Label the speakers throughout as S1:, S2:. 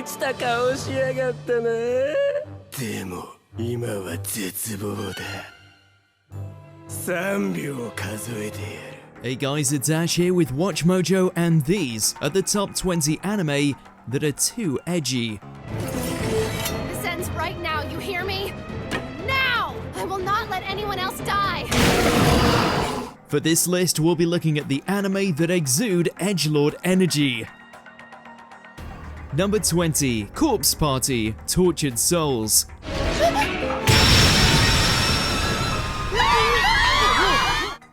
S1: 満ちた顔しやがったな。でも今は絶望だ。3秒数えてやる。
S2: Hey guys, it's Ash here with WatchMojo, and these are the top 20 anime that are too edgy.
S3: This ends right now, you hear me? Now! I will not let anyone else die!
S2: For this list, we'll be looking at the anime that exude edgelord energy. Number 20, Corpse Party, Tortured Souls.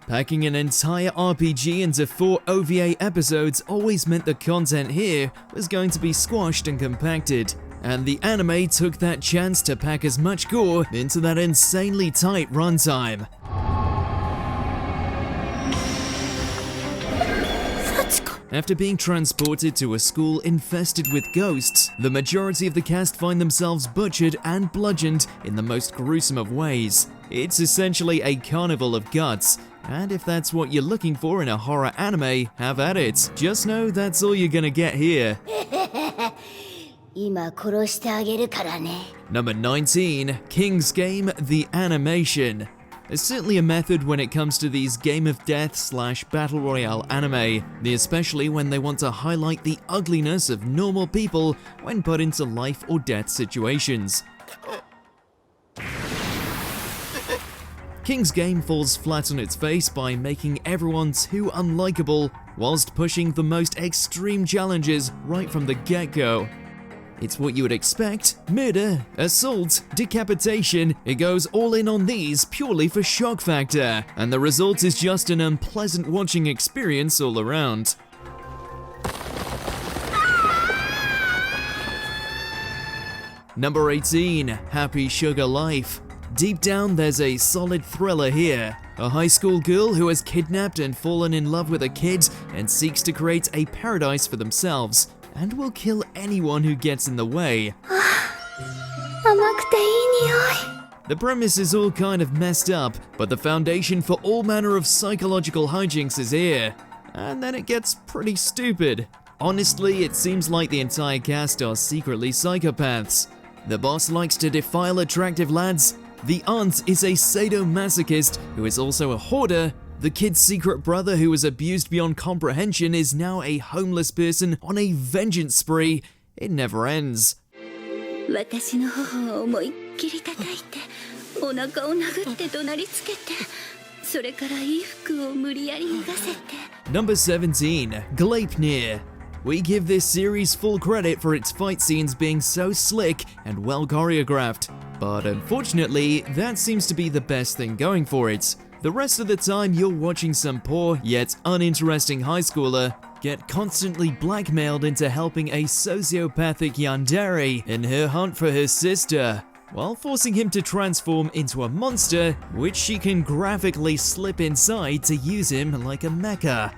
S2: Packing an entire RPG into 4 OVA episodes always meant the content here was going to be squashed and compacted, and the anime took that chance to pack as much gore into that insanely tight runtime. After being transported to a school infested with ghosts, the majority of the cast find themselves butchered and bludgeoned in the most gruesome of ways. It's essentially a carnival of guts, and if that's what you're looking for in a horror anime, have at it. Just know that's all you're gonna get here. Number 19, King's Game, the animation. There's certainly a method when it comes to these game of death / battle royale anime, especially when they want to highlight the ugliness of normal people when put into life or death situations. King's Game falls flat on its face by making everyone too unlikable, whilst pushing the most extreme challenges right from the get-go. It's what you would expect: murder, assault, decapitation. It goes all in on these purely for shock factor, and the result is just an unpleasant watching experience all around. Number 18, Happy Sugar Life. Deep down, there's a solid thriller here. A high school girl who has kidnapped and fallen in love with a kid and seeks to create a paradise for themselves, and will kill anyone who gets in the way. The premise is all kind of messed up, but the foundation for all manner of psychological hijinks is here. And then it gets pretty stupid. Honestly, it seems like the entire cast are secretly psychopaths. The boss likes to defile attractive lads. The aunt is a sadomasochist who is also a hoarder. The kid's secret brother, who was abused beyond comprehension, is now a homeless person on a vengeance spree. It never ends. Number 17, GLEIPNIR. We give this series full credit for its fight scenes being so slick and well choreographed, but unfortunately, that seems to be the best thing going for it. The rest of the time, you're watching some poor yet uninteresting high schooler get constantly blackmailed into helping a sociopathic yandere in her hunt for her sister, while forcing him to transform into a monster, which she can graphically slip inside to use him like a mecha.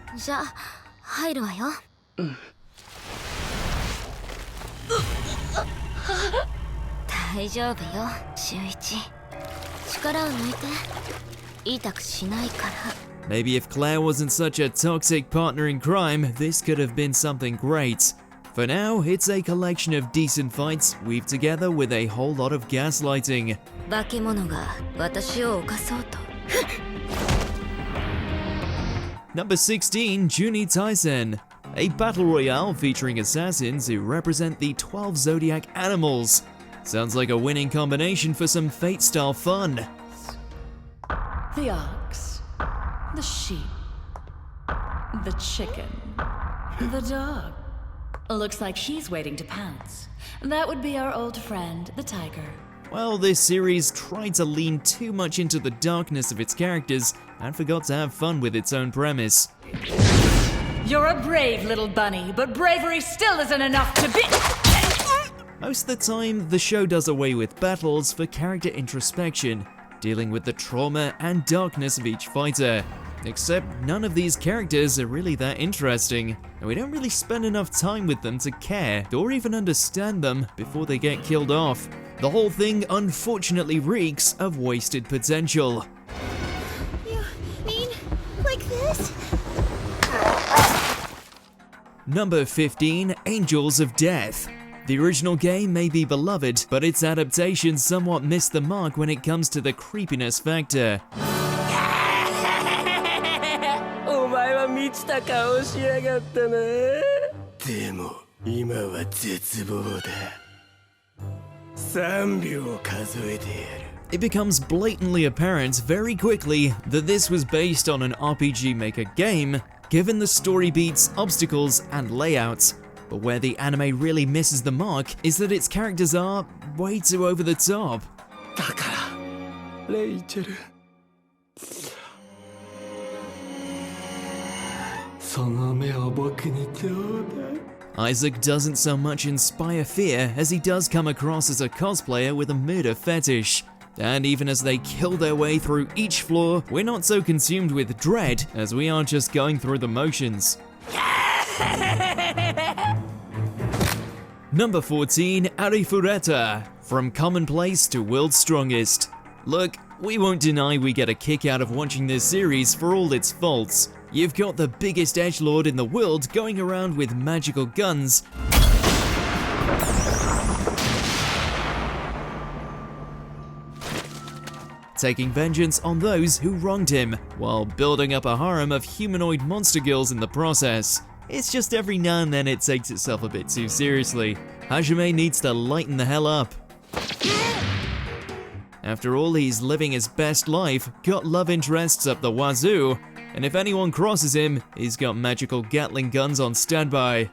S2: Maybe if Claire wasn't such a toxic partner in crime, this could have been something great. For now, it's a collection of decent fights weaved together with a whole lot of gaslighting. Number 16, JUUNI TAISEN. A battle royale featuring assassins who represent the 12 zodiac animals. Sounds like a winning combination for some Fate-style fun.
S4: The ox, the sheep, the chicken, the dog. Looks like she's waiting to pounce. That would be our old friend, the tiger.
S2: Well, this series tried to lean too much into the darkness of its characters and forgot to have fun with its own premise.
S4: You're a brave little bunny, but bravery still isn't enough to be...
S2: Most of the time, the show does away with battles for character introspection, dealing with the trauma and darkness of each fighter. Except none of these characters are really that interesting, and we don't really spend enough time with them to care or even understand them before they get killed off. The whole thing unfortunately reeks of wasted potential.
S3: You mean like this?
S2: Number 15, Angels of Death. The original game may be beloved, but its adaptation somewhat missed the mark when it comes to the creepiness factor.
S1: お前は満ちた顔しやがったな。でも今は絶望だ。3秒数えてやる。
S2: It becomes blatantly apparent very quickly that this was based on an RPG Maker game, given the story beats, obstacles, and layouts. But where the anime really misses the mark is that its characters are way too over the top.
S1: だからレイチェル、その目を僕にちょうだい。
S2: Isaac doesn't so much inspire fear as he does come across as a cosplayer with a murder fetish. And even as they kill their way through each floor, we're not so consumed with dread as we are just going through the motions. Number 14, Arifureta, from commonplace to world's strongest. Look, we won't deny we get a kick out of watching this series for all its faults. You've got the biggest edgelord in the world going around with magical guns, taking vengeance on those who wronged him, while building up a harem of humanoid monster girls in the process. It's just every now and then it takes itself a bit too seriously. Hajime needs to lighten the hell up. After all, he's living his best life, got love interests up the wazoo, and if anyone crosses him, he's got magical Gatling guns on standby.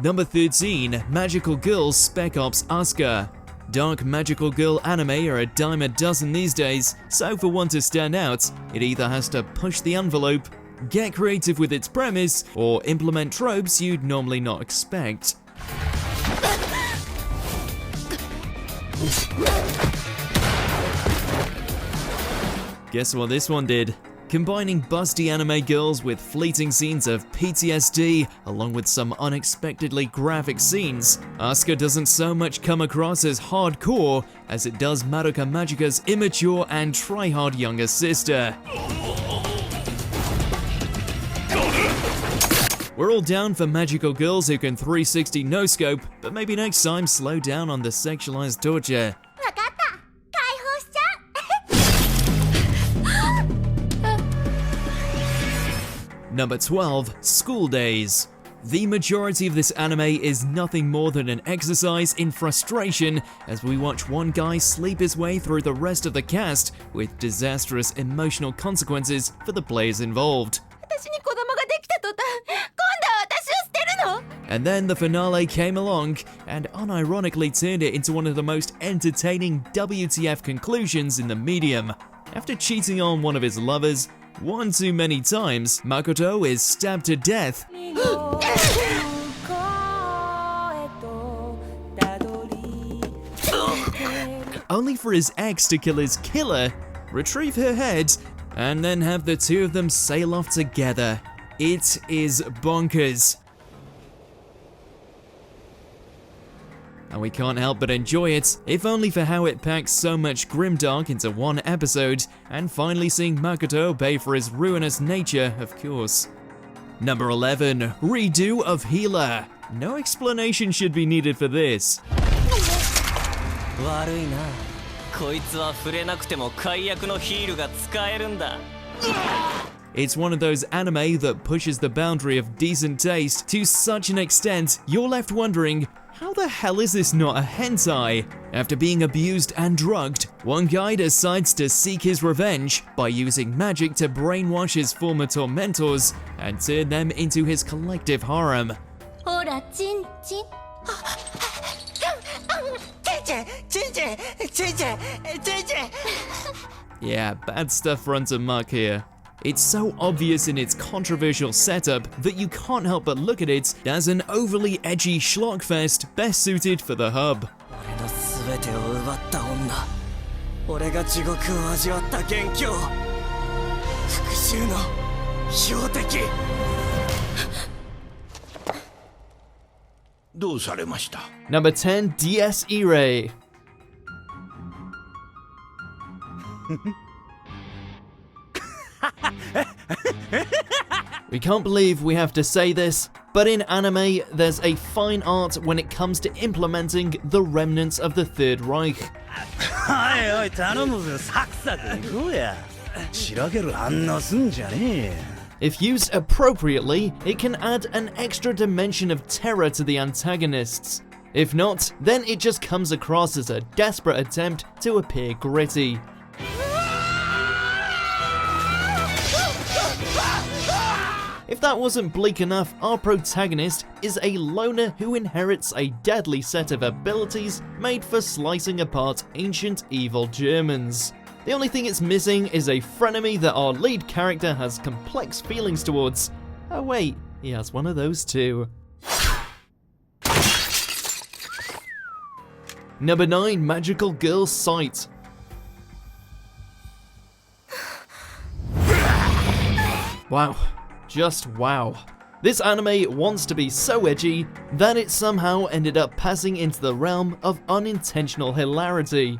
S2: Number 13, Magical Girl SPEC-OPS ASUKA. Dark magical girl anime are a dime a dozen these days, so for one to stand out, it either has to push the envelope, get creative with its premise, or implement tropes you'd normally not expect. Guess what this one did? Combining busty anime girls with fleeting scenes of PTSD, along with some unexpectedly graphic scenes, ASUKA doesn't so much come across as hardcore as it does Madoka Magica's immature and try-hard younger sister. We're all down for magical girls who can 360 no-scope, but maybe next time slow down on the sexualized torture. Number 12, School Days. The majority of this anime is nothing more than an exercise in frustration as we watch one guy sleep his way through the rest of the cast with disastrous emotional consequences for the players involved. And then the finale came along and unironically turned it into one of the most entertaining WTF conclusions in the medium. After cheating on one of his lovers one too many times, Makoto is stabbed to death. Only for his ex to kill his killer, retrieve her head, and then have the two of them sail off together. It is bonkers. And we can't help but enjoy it, if only for how it packs so much grimdark into one episode, and finally seeing Makoto pay for his ruinous nature, of course. Number 11, Redo of Healer. No explanation should be needed for this. It's one of those anime that pushes the boundary of decent taste to such an extent you're left wondering, how the hell is this not a hentai? After being abused and drugged, one guy decides to seek his revenge by using magic to brainwash his former tormentors and turn them into his collective harem. Yeah, bad stuff runs amok here. It's so obvious in its controversial setup that you can't help but look at it as an overly edgy schlockfest best suited for the hub. Number 10, DS IRAE. We can't believe we have to say this, but in anime, there's a fine art when it comes to implementing the remnants of the Third Reich. If used appropriately, it can add an extra dimension of terror to the antagonists. If not, then it just comes across as a desperate attempt to appear gritty. If that wasn't bleak enough, our protagonist is a loner who inherits a deadly set of abilities made for slicing apart ancient evil Germans. The only thing it's missing is a frenemy that our lead character has complex feelings towards. Oh wait, he has one of those too. Number 9, Magical Girl Sight. Wow. Just wow. This anime wants to be so edgy that it somehow ended up passing into the realm of unintentional hilarity.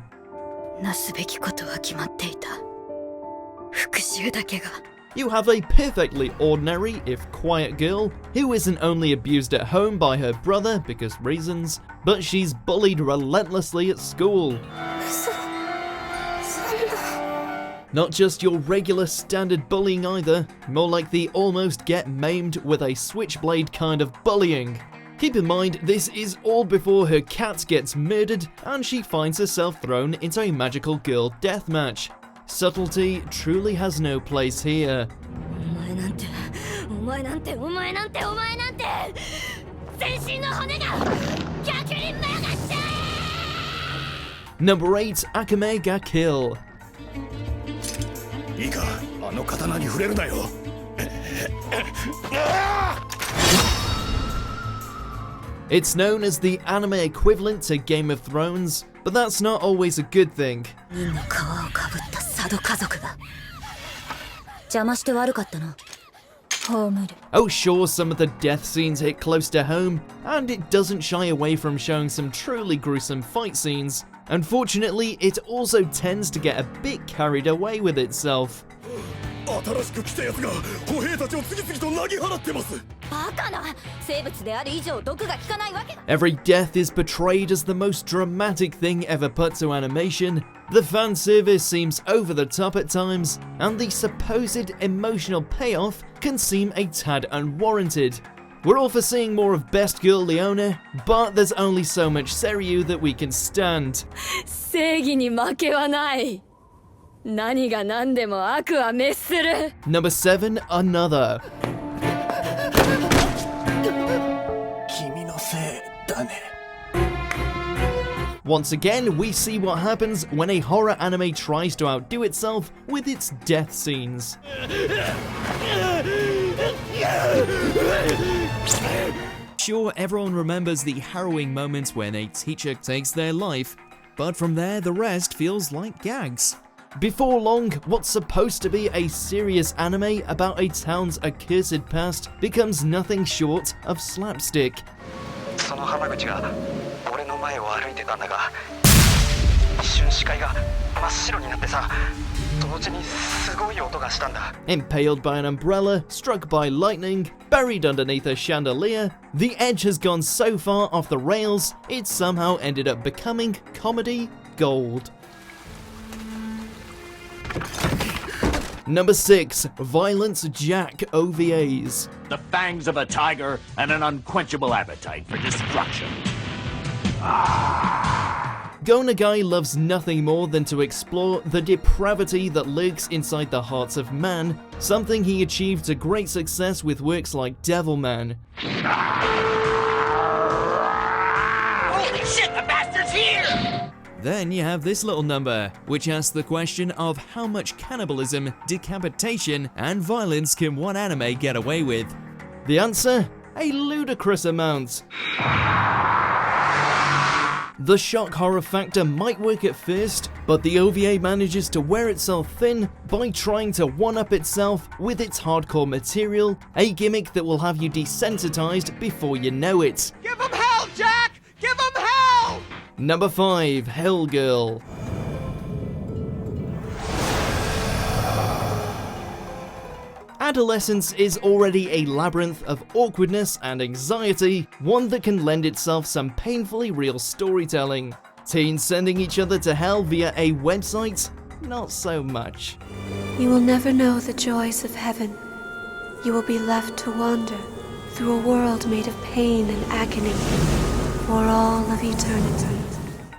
S2: You have a perfectly ordinary, if quiet girl, who isn't only abused at home by her brother because reasons, but she's bullied relentlessly at school. Not just your regular standard bullying either, more like the almost get maimed with a switchblade kind of bullying. Keep in mind, this is all before her cat gets murdered and she finds herself thrown into a magical girl deathmatch. Subtlety truly has no place here. Number 8, Akame ga Kill. It's known as the anime equivalent to Game of Thrones, but that's not always a good thing. Oh sure, some of the death scenes hit close to home, and it doesn't shy away from showing some truly gruesome fight scenes. Unfortunately, it also tends to get a bit carried away with itself. Every death is portrayed as the most dramatic thing ever put to animation, the fan service seems over the top at times, and the supposed emotional payoff can seem a tad unwarranted. We're all for seeing more of Best Girl Leona, but there's only so much Seiryu that we can stand. Number 7, Another. Once again, we see what happens when a horror anime tries to outdo itself with its death scenes. Sure, everyone remembers the harrowing moments when a teacher takes their life, but from there the rest feels like gags. Before long, what's supposed to be a serious anime about a town's accursed past becomes nothing short of slapstick. Impaled by an umbrella, struck by lightning, buried underneath a chandelier, the edge has gone so far off the rails, it somehow ended up becoming comedy gold. Number 6, Violence Jack OVAs.
S5: The fangs of a tiger and an unquenchable appetite for destruction.
S2: Go Nagai loves nothing more than to explore the depravity that lurks inside the hearts of man, something he achieved to great success with works like Devilman.
S5: Holy shit, the bastard's here!
S2: Then you have this little number, which asks the question of how much cannibalism, decapitation, and violence can one anime get away with? The answer? A ludicrous amount. The shock horror factor might work at first, but the OVA manages to wear itself thin by trying to one-up itself with its hardcore material, a gimmick that will have you desensitized before you know it.
S5: Give him hell, Jack! Give him hell!
S2: Number 5, Hell Girl. Adolescence is already a labyrinth of awkwardness and anxiety, one that can lend itself some painfully real storytelling. Teens sending each other to hell via a website? Not so much.
S6: You will never know the joys of heaven. You will be left to wander through a world made of pain and agony for all of eternity.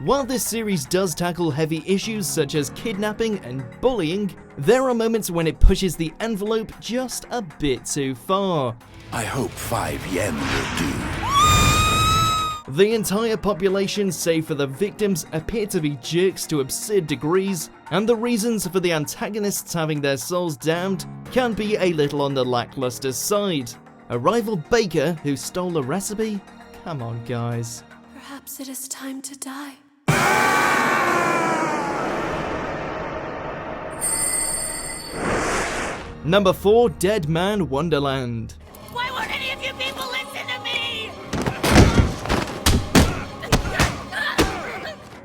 S2: While this series does tackle heavy issues such as kidnapping and bullying, there are moments when it pushes the envelope just a bit too far.
S7: I hope 5 yen will do.
S2: The entire population, save for the victims, appear to be jerks to absurd degrees, and the reasons for the antagonists having their souls damned can be a little on the lackluster side. A rival baker who stole a recipe? Come on, guys.
S6: Perhaps it is time to die.
S2: Number 4, DEADMAN Wonderland.
S3: Why won't any of you people listen to me?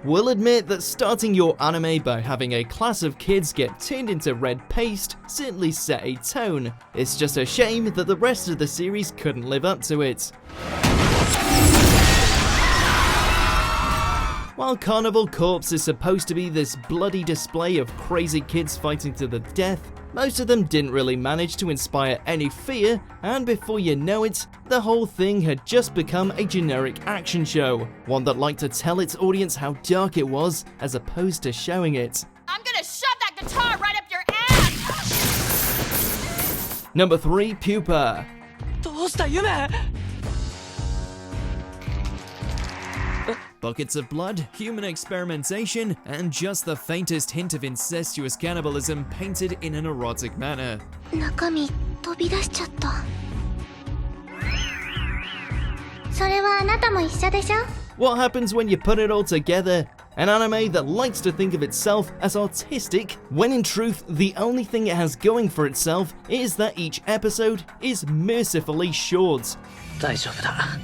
S2: We'll admit that starting your anime by having a class of kids get turned into red paste certainly set a tone. It's just a shame that the rest of the series couldn't live up to it. While Carnival Corpse is supposed to be this bloody display of crazy kids fighting to the death, most of them didn't really manage to inspire any fear, and before you know it, the whole thing had just become a generic action show, one that liked to tell its audience how dark it was, as opposed to showing it.
S3: I'm gonna shove that guitar right up your ass!
S2: Number 3, PUPA. Buckets of blood, human experimentation, and just the faintest hint of incestuous cannibalism painted in an erotic manner.
S8: 中身飛び出しちゃった。それはあなたも一緒でしょ?
S2: What happens when you put it all together? An anime that likes to think of itself as artistic, when in truth the only thing it has going for itself is that each episode is mercifully short.
S1: 大丈夫だ。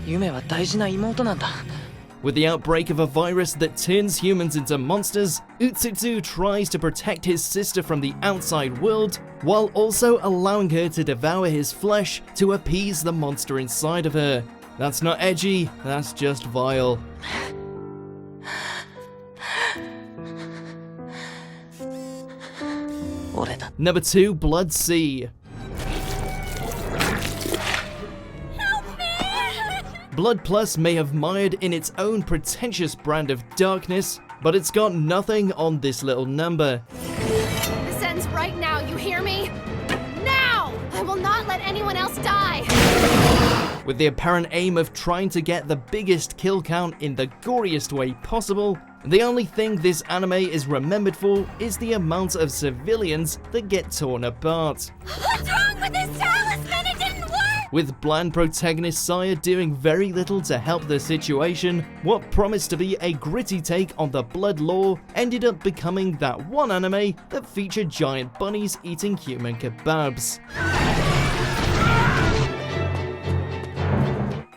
S1: 夢は大事な妹なんだ。
S2: With the outbreak of a virus that turns humans into monsters, Utsutsu tries to protect his sister from the outside world, while also allowing her to devour his flesh to appease the monster inside of her. That's not edgy, that's just vile. Number 2, Blood Sea. Blood Plus may have mired in its own pretentious brand of darkness, but it's got nothing on this little number.
S3: This ends right now, you hear me? Now! I will not let anyone else die!
S2: With the apparent aim of trying to get the biggest kill count in the goriest way possible, the only thing this anime is remembered for is the amount of civilians that get torn apart.
S3: What's wrong with this talisman? It didn't work!
S2: With bland protagonist Saya doing very little to help the situation, what promised to be a gritty take on the blood lore ended up becoming that one anime that featured giant bunnies eating human kebabs.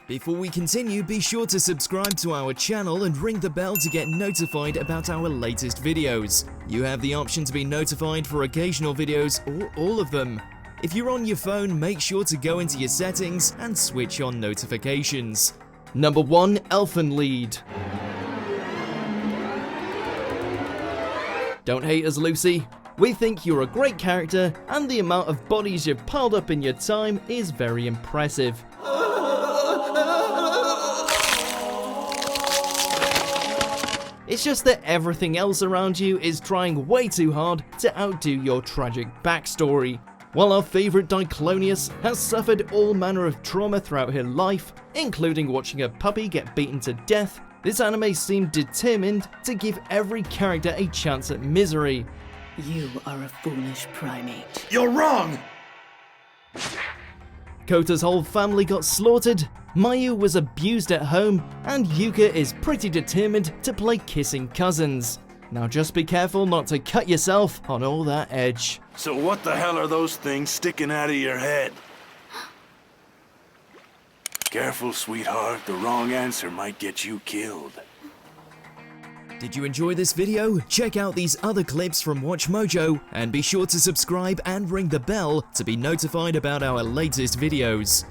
S2: Before we continue, be sure to subscribe to our channel and ring the bell to get notified about our latest videos. You have the option to be notified for occasional videos or all of them. If you're on your phone, make sure to go into your settings and switch on notifications. Number 1, Elfen Lied. Don't hate us, Lucy. We think you're a great character, and the amount of bodies you've piled up in your time is very impressive. It's just that everything else around you is trying way too hard to outdo your tragic backstory. While our favourite Diclonius has suffered all manner of trauma throughout her life, including watching a puppy get beaten to death, this anime seemed determined to give every character a chance at misery.
S9: You are a foolish primate.
S7: You're wrong!
S2: Kota's whole family got slaughtered, Mayu was abused at home, and Yuka is pretty determined to play kissing cousins. Now just be careful not to cut yourself on all that edge.
S7: So what the hell are those things sticking out of your head? Careful, sweetheart. The wrong answer might get you killed.
S2: Did you enjoy this video? Check out these other clips from WatchMojo and be sure to subscribe and ring the bell to be notified about our latest videos.